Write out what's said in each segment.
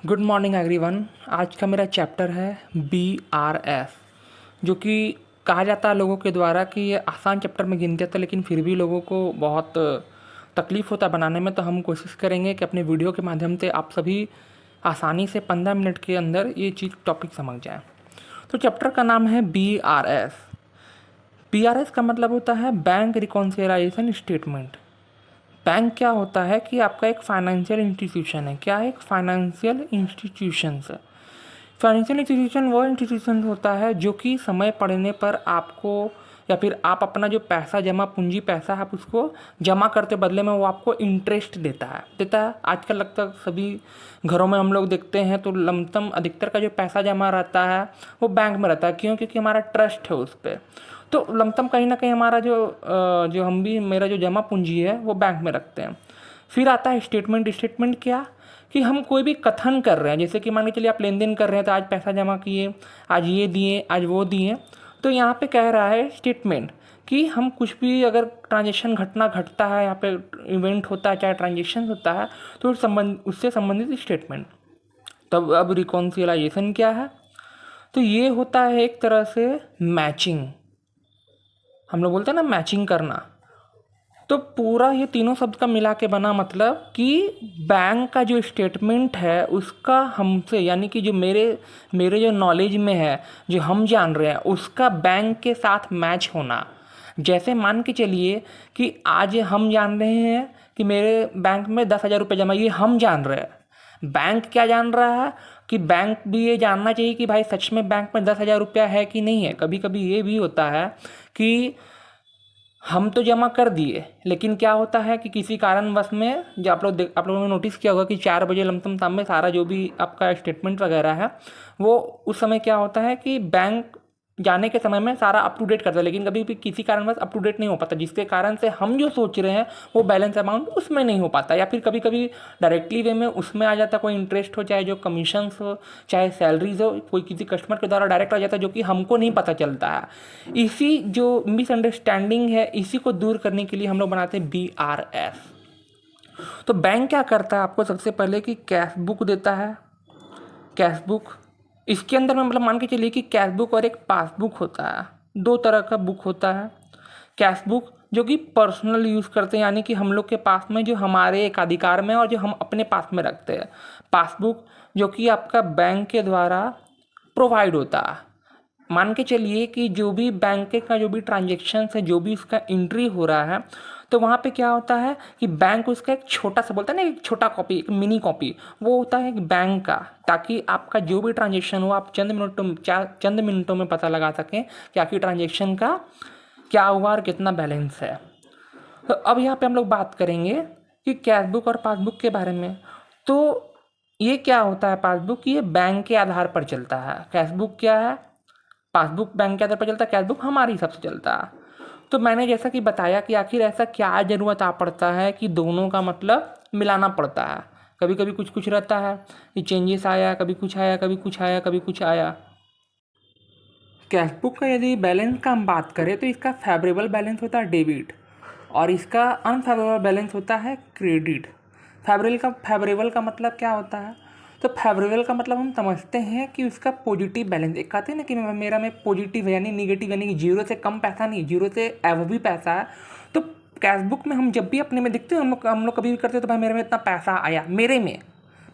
Good morning everyone. आज का मेरा चैप्टर है BRS, जो कि कहा जाता है लोगों के द्वारा कि ये आसान चैप्टर में गिनते थे, लेकिन फिर भी लोगों को बहुत तकलीफ़ होता है बनाने में। तो हम कोशिश करेंगे कि अपने वीडियो के माध्यम से आप सभी आसानी से 15 मिनट के अंदर ये चीज़ टॉपिक समझ जाएँ। तो चैप्टर का नाम है BRS। BRS का मतलब होता है बैंक रिकॉन्सिलिएशन स्टेटमेंट। बैंक क्या होता है कि आपका एक फाइनेंशियल इंस्टीट्यूशन है। क्या है? एक फाइनेंशियल इंस्टीट्यूशंस है। फाइनेंशियल इंस्टीट्यूशन वो इंस्टीट्यूशन होता है जो कि समय पड़ने पर आपको या फिर आप अपना जो पैसा जमा पूंजी पैसा है आप उसको जमा करते बदले में वो आपको इंटरेस्ट देता है। आजकल लगता है सभी घरों में हम लोग देखते हैं तो लमसम अधिकतर का जो पैसा जमा रहता है वो बैंक में रहता है। क्यों? क्योंकि हमारा ट्रस्ट है उस पर। तो लमसम कहीं ना कहीं हमारा जो हम भी मेरा जो जमा पूंजी है वो बैंक में रखते हैं। फिर आता है स्टेटमेंट। स्टेटमेंट क्या कि हम कोई भी कथन कर रहे हैं, जैसे कि मान के चलिए आप लेन देन कर रहे हैं तो आज पैसा जमा किए, आज ये दिए, आज वो दिए। तो यहाँ पे कह रहा है स्टेटमेंट कि हम कुछ भी अगर ट्रांजेक्शन घटना घटता है, यहाँ पे इवेंट होता है, चाहे ट्रांजेक्शन होता है, तो उससे संबंधित स्टेटमेंट। तब अब रिकॉन्सिलाइजेशन क्या है? तो ये होता है एक तरह से मैचिंग। हम लोग बोलते हैं ना मैचिंग करना। तो पूरा ये तीनों शब्द का मिला के बना मतलब कि बैंक का जो स्टेटमेंट है उसका हमसे, यानी कि जो मेरे जो नॉलेज में है, जो हम जान रहे हैं, उसका बैंक के साथ मैच होना। जैसे मान के चलिए कि आज हम जान रहे हैं कि मेरे बैंक में 10,000 रुपये जमा, ये हम जान रहे हैं। बैंक क्या जान रहा है कि बैंक भी ये जानना चाहिए कि भाई सच में बैंक में 10,000 रुपया है कि नहीं है। कभी कभी ये भी होता है कि हम तो जमा कर दिए, लेकिन क्या होता है कि किसी कारणवश में, जो आप लोगों ने नोटिस किया होगा कि 4 बजे लमसम शाम में सारा जो भी आपका स्टेटमेंट वगैरह है वो उस समय क्या होता है कि बैंक जाने के समय में सारा अप टू डेट करता है, लेकिन कभी भी किसी कारणवश अप टू डेट नहीं हो पाता, जिसके कारण से हम जो सोच रहे हैं वो बैलेंस अमाउंट उसमें नहीं हो पाता। या फिर कभी कभी डायरेक्टली वे में उसमें आ जाता, कोई इंटरेस्ट हो, चाहे जो कमीशंस हो, चाहे सैलरीज हो, कोई किसी कस्टमर के द्वारा डायरेक्ट आ जाता है जो कि हमको नहीं पता चलता है। इसी जो मिसअंडरस्टैंडिंग है, इसी को दूर करने के लिए हम लोग बनाते हैं BRS। तो बैंक क्या करता है आपको सबसे पहले कि कैश बुक देता है। कैश बुक इसके अंदर में मतलब मान के चलिए कि कैश बुक और एक पासबुक होता है, दो तरह का बुक होता है। कैश बुक जो कि पर्सनल यूज़ करते हैं, यानी कि हम लोग के पास में जो हमारे एकाधिकार में और जो हम अपने पास में रखते हैं। पासबुक जो कि आपका बैंक के द्वारा प्रोवाइड होता है। मान के चलिए कि जो भी बैंक का जो भी ट्रांजेक्शन है, जो भी उसका एंट्री हो रहा है, तो वहाँ पे क्या होता है कि बैंक उसका एक छोटा सा बोलता है ना, एक छोटा कॉपी, एक मिनी कॉपी, वो होता है एक बैंक का, ताकि आपका जो भी ट्रांजेक्शन हो आप चंद मिनटों में पता लगा सकें कि आपकी ट्रांजेक्शन का क्या हुआ और कितना बैलेंस है। तो अब यहाँ पे हम लोग बात करेंगे कि कैश बुक और पासबुक के बारे में। तो ये क्या होता है पासबुक? ये बैंक के आधार पर चलता है। कैश बुक क्या है? पासबुक बैंक के आधार पर चलता है, कैश बुक हमारे हिसाब से चलता है। तो मैंने जैसा कि बताया कि आखिर ऐसा क्या ज़रूरत आ पड़ता है कि दोनों का मतलब मिलाना पड़ता है। कभी कभी कुछ कुछ रहता है कि चेंजेस आया, कभी कुछ आया, कभी कुछ आया, कभी कुछ आया। कैश बुक का यदि बैलेंस का हम बात करें तो इसका फेवरेबल बैलेंस होता है डेबिट और इसका अनफेवरेबल बैलेंस होता है क्रेडिट। फेवरेबल का मतलब क्या होता है? तो फेवरेबल का मतलब हम समझते हैं कि उसका पॉजिटिव बैलेंस, एक कहते हैं ना कि मेरा में पॉजिटिव है, यानी निगेटिव, यानी कि जीरो से कम पैसा नहीं, जीरो से एव भी पैसा है। तो कैश बुक में हम जब भी अपने में दिखते हैं, हम लोग कभी भी करते हैं तो भाई मेरे में इतना पैसा आया, मेरे में।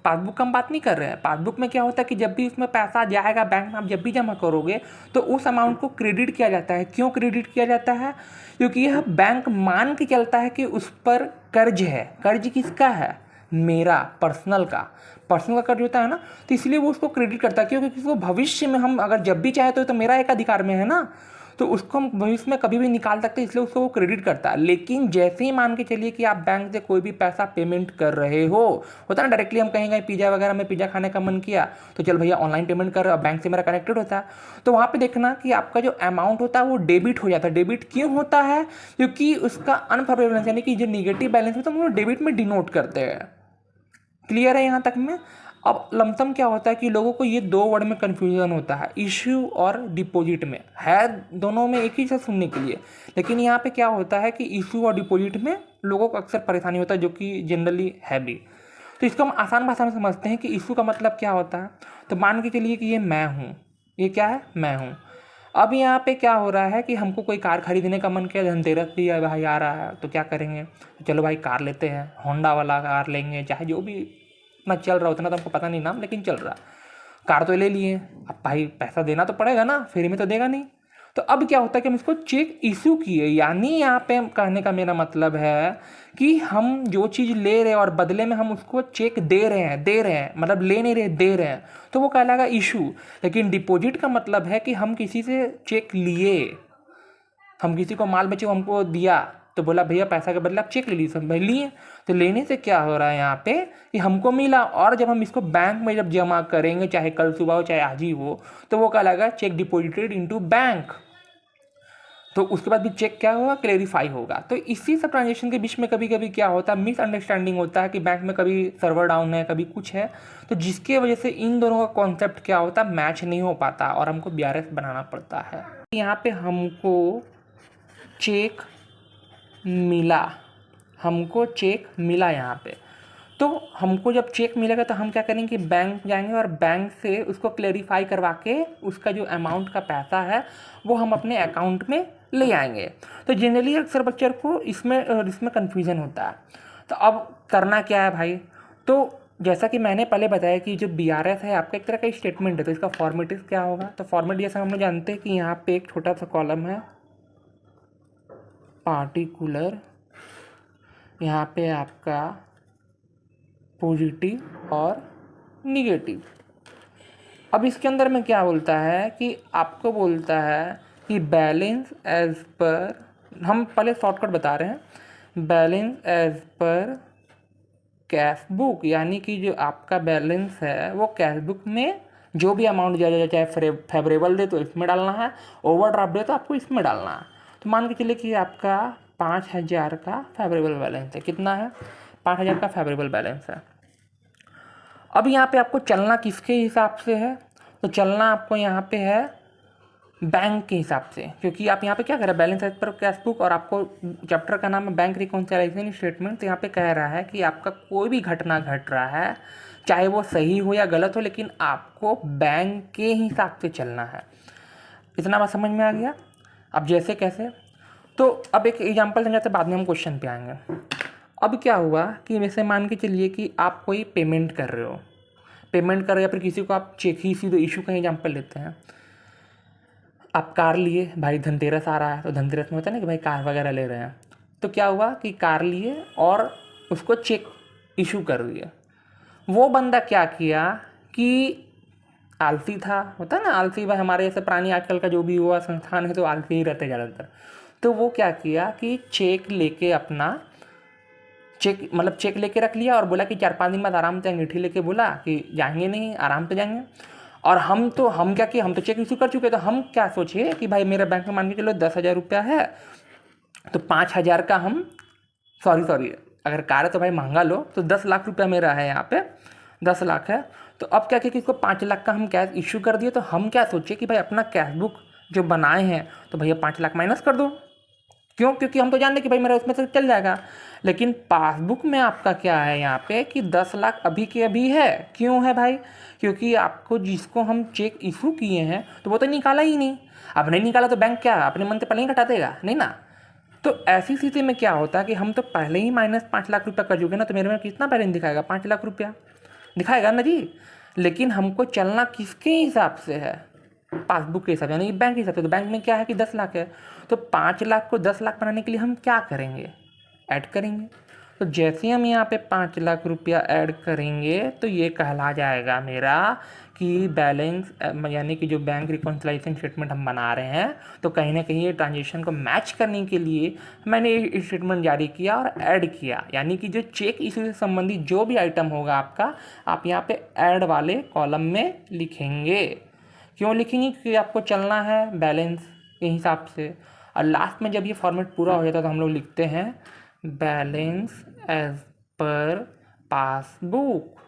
पासबुक का हम बात नहीं कर रहे हैं। पासबुक में क्या होता है कि जब भी उसमें पैसा जाएगा बैंक में, आप जब भी जमा करोगे तो उस अमाउंट को क्रेडिट किया जाता है। क्यों क्रेडिट किया जाता है? क्योंकि यह बैंक मान के चलता है कि उस पर कर्ज है। कर्ज किसका है? मेरा, पर्सनल का कर्ज होता है ना, तो इसलिए वो उसको क्रेडिट करता है। क्यों? क्योंकि वो भविष्य में हम अगर जब भी चाहे तो मेरा एक अधिकार में है ना, तो उसको हम भविष्य में कभी भी निकाल सकते हैं, इसलिए उसको वो क्रेडिट करता है। लेकिन जैसे ही मान के चलिए कि आप बैंक से कोई भी पैसा पेमेंट कर रहे हो, होता है ना डायरेक्टली हम कहेंगे पिज़्ज़ा वगैरह में पिज़्ज़ा खाने का मन किया तो चल भैया ऑनलाइन पेमेंट कर, बैंक से मेरा कनेक्टेड होता है, तो वहाँ पे देखना कि आपका जो अमाउंट होता है वो डेबिट हो जाता है। डेबिट क्यों होता है? क्योंकि उसका अनफेवरेबल यानी कि जो निगेटिव बैलेंस होता है वो डेबिट में डिनोट करते हैं। क्लियर है यहाँ तक में? अब लमसम क्या होता है कि लोगों को ये दो वर्ड में कन्फ्यूजन होता है, इश्यू और डिपॉजिट में है, दोनों में एक ही चीज़ सुनने के लिए। लेकिन यहाँ पे क्या होता है कि इश्यू और डिपॉजिट में लोगों को अक्सर परेशानी होता है, जो कि जनरली है भी। तो इसको हम आसान भाषा में समझते हैं कि इशू का मतलब क्या होता है। तो मान के चलिए कि ये मैं हूँ, ये क्या है, मैं हूँ। अब यहाँ पे क्या हो रहा है कि हमको कोई कार खरीदने का मन किया, धनतेरस भी है भाई आ रहा है, तो क्या करेंगे, चलो भाई कार लेते हैं, होंडा वाला कार लेंगे, चाहे जो भी इतना चल रहा उतना तो हमको पता नहीं नाम, लेकिन चल रहा कार तो ले लिए। अब भाई पैसा देना तो पड़ेगा ना, फ्री में तो देगा नहीं। तो अब क्या होता है कि हम इसको चेक इशू किए, यानी यहाँ पे कहने का मेरा मतलब है कि हम जो चीज़ ले रहे हैं और बदले में हम उसको चेक दे रहे हैं, मतलब ले नहीं रहे, दे रहे हैं, तो वो कहलाएगा इशू। लेकिन डिपॉजिट का मतलब है कि हम किसी से चेक लिए, हम किसी को माल बेचे, हमको दिया, तो बोला भैया पैसा के बदले आप चेक ले लीजिए, भाई लिए। तो लेने से क्या हो रहा है यहाँ पे कि हमको मिला, और जब हम इसको बैंक में जब जमा करेंगे, चाहे कल सुबह हो चाहे आज ही हो, तो वो कहलाएगा चेक डिपॉजिटेड इनटू बैंक। तो उसके बाद भी चेक क्या होगा, क्लेरिफाई होगा। तो इसी सब ट्रांजेक्शन के बीच में कभी कभी क्या होता है, मिसअंडरस्टैंडिंग होता है कि बैंक में कभी सर्वर डाउन है, कभी कुछ है, तो जिसके वजह से इन दोनों का कॉन्सेप्ट क्या होता है, मैच नहीं हो पाता और हमको BRS बनाना पड़ता है। यहाँ पे हमको चेक मिला, हमको चेक मिला यहाँ पे। तो हमको जब चेक मिलेगा तो हम क्या करेंगे कि बैंक जाएंगे और बैंक से उसको क्लेरिफाई करवा के उसका जो अमाउंट का पैसा है वो हम अपने अकाउंट में ले आएंगे। तो जनरली अक्सर बच्चों को इसमें कन्फ्यूज़न होता है। तो अब करना क्या है भाई, तो जैसा कि मैंने पहले बताया कि जो BRS है आपका एक तरह का स्टेटमेंट है, तो इसका फॉर्मेट क्या होगा, तो फॉर्मेट जैसा हम लोग जानते हैं कि यहाँ पे एक छोटा सा कॉलम है पार्टिकुलर, यहाँ पे आपका पॉजिटिव और निगेटिव। अब इसके अंदर में क्या बोलता है कि आपको बोलता है कि बैलेंस एज पर, हम पहले शॉर्टकट बता रहे हैं, balance as per cash book, यानी कि जो आपका बैलेंस है वो कैश बुक में जो भी अमाउंट दिया जाए, चाहे फेवरेबल दे तो इसमें डालना है, ओवरड्राफ्ट दे तो आपको इसमें डालना है। तो मान के चलिए कि आपका 5,000 का फेवरेबल बैलेंस है, कितना है, 5,000 का फेवरेबल बैलेंस है। अब यहाँ पे आपको चलना किसके हिसाब से है, तो चलना आपको यहाँ पे है बैंक के हिसाब से, क्योंकि आप यहाँ पे क्या कर रहे हैं, balance as per cash book, और आपको चैप्टर का नाम है बैंक रिकॉन्सिलाइजेशन स्टेटमेंट। तो यहाँ पे कह रहा है कि आपका कोई भी घटना घट रहा है, चाहे वो सही हो या गलत हो, लेकिन आपको बैंक के हिसाब से चलना है। इतना बात समझ में आ गया। अब जैसे कैसे, तो अब एक एग्जाम्पल समझाते, बाद में हम क्वेश्चन पे आएंगे। अब क्या हुआ कि वैसे मान के चलिए कि आप कोई पेमेंट कर रहे हो, या फिर किसी को आप चेक ही सीधे इशू का एग्जाम्पल लेते हैं। आप कार लिए, भाई धनतेरस आ रहा है, तो धनतेरस में होता है ना कि भाई कार वगैरह ले रहे हैं, तो क्या हुआ कि कार लिए और उसको चेक इशू कर दिया। वो बंदा क्या किया कि आलसी था, होता है ना आलसी, भाई हमारे जैसे प्राणी आजकल का जो भी हुआ संस्थान है तो आलसी ही रहते ज़्यादातर। तो वो क्या किया कि चेक लेके अपना चेक लेके रख लिया और बोला कि 4-5 दिन बाद आराम से अंगीठी लेके बोला कि जाएंगे नहीं, आराम से जाएंगे। और हम क्या किए, हम तो चेक इशू कर चुके, तो हम क्या सोचे कि भाई मेरे बैंक में मान के चलो 10,000 रुपया है, तो 5,000 का हम सॉरी अगर कार है तो भाई महंगा लो, तो 10 लाख रुपया मेरा है, यहाँ पे 10 लाख है। तो अब क्या किया कि इसको 5 लाख का हम कैश इशू कर दिए। तो हम क्या सोचे कि भाई अपना कैश बुक जो बनाए हैं तो भैया 5 लाख माइनस कर दो, क्यों, क्योंकि हम तो जानते कि भाई मेरा उसमें से चल जाएगा। लेकिन पासबुक में आपका क्या है यहाँ पे कि 10 लाख अभी के अभी है। क्यों है भाई, क्योंकि आपको जिसको हम चेक इशू किए हैं तो वो तो निकाला ही नहीं। अब नहीं निकाला तो बैंक क्या अपने मन से पहले ही घटा देगा, नहीं ना। तो ऐसी स्थिति में क्या होता है कि हम तो पहले ही माइनस 5 लाख रुपया कर चुके ना, तो मेरे में कितना बैलेंस दिखाएगा, 5 लाख रुपया दिखाएगा ना जी। लेकिन हमको चलना किसके हिसाब से है, पासबुक के हिसाब से, यानी कि बैंक के हिसाब से। तो बैंक में क्या है कि 10 लाख है, तो 5 लाख को 10 लाख बनाने के लिए हम क्या करेंगे, ऐड करेंगे। तो जैसे हम यहाँ पे 5 लाख रुपया ऐड करेंगे तो ये कहला जाएगा मेरा कि बैलेंस, यानी कि जो बैंक रिकॉन्सिलाइजेशन स्टेटमेंट हम बना रहे हैं, तो कहीं ना कहीं ये ट्रांजेक्शन को मैच करने के लिए मैंने ये स्टेटमेंट जारी किया और ऐड किया। यानी कि जो चेक इशू से संबंधित जो भी आइटम होगा आपका, आप यहाँ पे ऐड वाले कॉलम में लिखेंगे। क्यों लिखेंगे, क्योंकि आपको चलना है बैलेंस के हिसाब से। और लास्ट में जब ये फॉर्मेट पूरा हो जाता है तो हम लोग लिखते हैं बैलेंस एज पर पासबुक,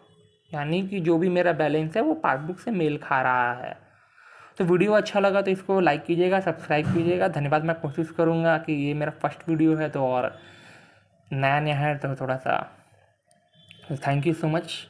यानी कि जो भी मेरा बैलेंस है वो पासबुक से मेल खा रहा है। तो वीडियो अच्छा लगा तो इसको लाइक कीजिएगा, सब्सक्राइब कीजिएगा। धन्यवाद। मैं कोशिश करूँगा कि ये मेरा फर्स्ट वीडियो है तो और नया है तो थोड़ा सा थैंक यू सो मच।